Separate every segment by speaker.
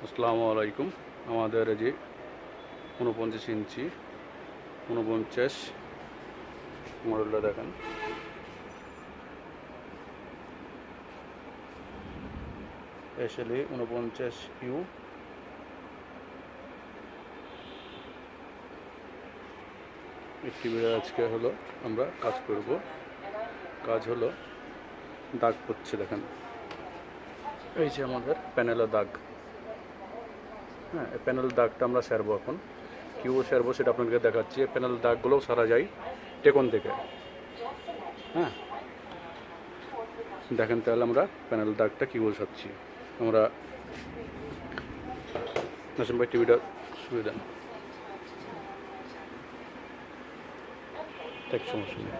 Speaker 1: আসসালামুয়ালাইকুম। আমাদের এই যে 49 ইঞ্চি 49 মডেলটা দেখেন। SLE49U এই টিভিটা আজকে হলো আমরা কাজ করব। কাজ হলো দাগ পড়ছে দেখেন, এই যে আমাদের প্যানেলের দাগ। হ্যাঁ, এই প্যানেল দাগটা আমরা সারবো এখন। কীভাবে সারবো সেটা আপনাদেরকে দেখাচ্ছি। এই প্যানেল দাগগুলোও সারা যায় টেকন থেকে। হ্যাঁ, দেখেন তাহলে আমরা প্যানেল দাগটা কীভাবে সারছি। আমরা নাসিম ভাই টিভিটা শুয়ে দেন, এক সমস্যা নেই।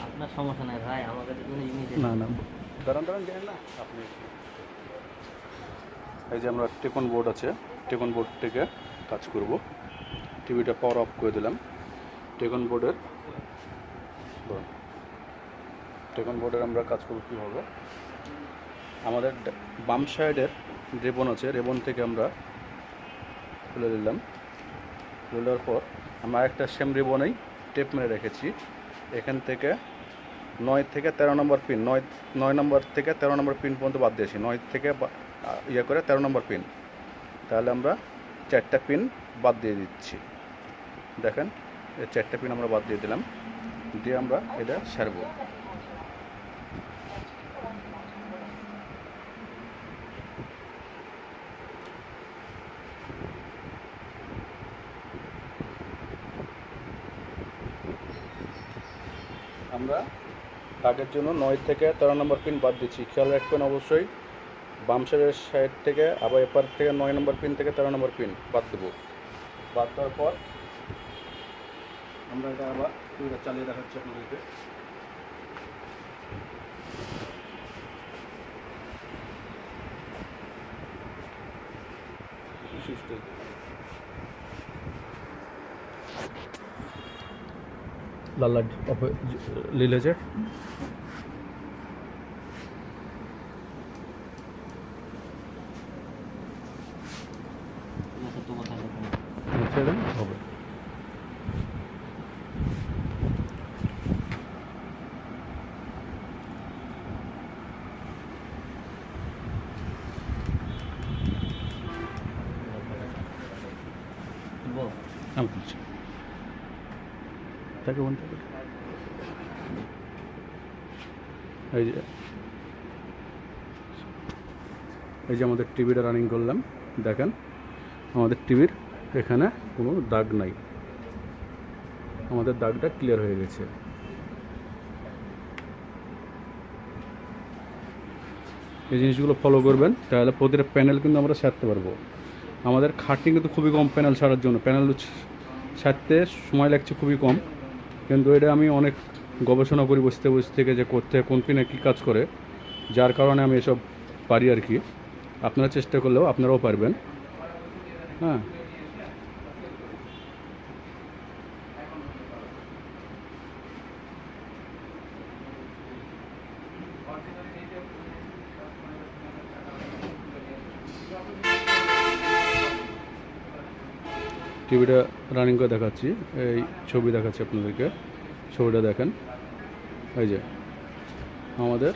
Speaker 2: আপনার সমস্যা নাই ভাই, আমার কাছে কোনো জিনিস
Speaker 1: না না, দাঁড়ান দেখেন না আপনি। এই যে আমরা টেকন বোর্ড আছে, টেকন বোর্ড থেকে কাজ করব। টিভিটা পাওয়ার অফ করে দিলাম। টেকন বোর্ডের আমরা কাজ করব কীভাবে। আমাদের বাম সাইডের রেবন আছে, রেবন থেকে আমরা খুলে দিলাম। খুলে দেওয়ার পর আমরা একটা সেম রেবনেই টেপ মেরে রেখেছি। এখান থেকে 9 থেকে 13 নম্বর পিন, 9 নম্বর থেকে 13 নম্বর পিন পর্যন্ত বাদ দিয়েছি। 9 থেকে করে 13 নম্বর পিন। তাহলে আমরা 4টা পিন বাদ দিয়ে দিচ্ছি। দেখেন, এই 4টা পিন আমরা বাদ দিয়ে দিলাম, দিয়ে আমরা এটা সারবো। আমরা দাগের জন্য 9 থেকে 13 নম্বর পিন বাদ দিচ্ছি। খেয়াল রাখবেন অবশ্যই, বাম সাইড থেকে আবার এপার থেকে 9 নম্বর পিন থেকে 13 নম্বর পিন বাদ দেবো। বাদ দেওয়ার পর আমরা এটা আবার চালিয়ে দেখাচ্ছি আপনাদেরকে। লাল লাইট লীলে যে হবে। আমি বলছি তাকে বলতে এই যে আমাদের টিভিটা রানিং করলাম। দেখেন আমাদের টিভির এখানে কোনো দাগ নাই, আমাদের দাগটা ক্লিয়ার হয়ে গেছে। এই জিনিসগুলো ফলো করবেন, তাহলে প্রতিটা প্যানেল কিন্তু আমরা সারতে পারবো। আমাদের খাটনি কিন্তু খুবই কম প্যানেল সারার জন্য। প্যানেল সারতে সময় লাগছে খুবই কম, কিন্তু এটা আমি অনেক গবেষণা করি বসতে থেকে যে করতে কোন পিনে কী কাজ করে, যার কারণে আমি এসব পারি আর কি। আপনারা চেষ্টা করলেও আপনারাও পারবেন। হ্যাঁ, টিভিটা রানিং করে দেখাচ্ছি, এই ছবি দেখাচ্ছি আপনাদেরকে। ছবিটা দেখেন, এই যে আমাদের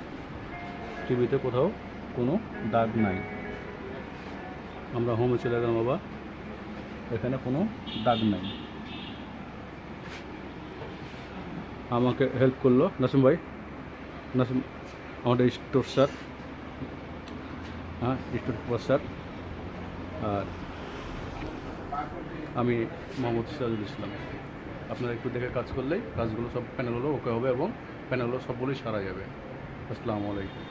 Speaker 1: টিভিতে কোথাও কোনো দাগ নাই। আমরা হোমে চলে গেলাম, বাবা এখানে কোনো দাগ নাই। আমাকে হেল্প করলো নাসিম ভাই, নাসিম আমাদের স্টোর স্যার। হ্যাঁ, স্টোর স্যার। আর আমি মোহাম্মদ সিরাজুল ইসলাম। আপনারা একটু দেখে কাজ করলেই কাজগুলো সব প্যানেলগুলো ওকে হবে এবং প্যানেলগুলো সবগুলোই সারা যাবে। আসসালামু আলাইকুম।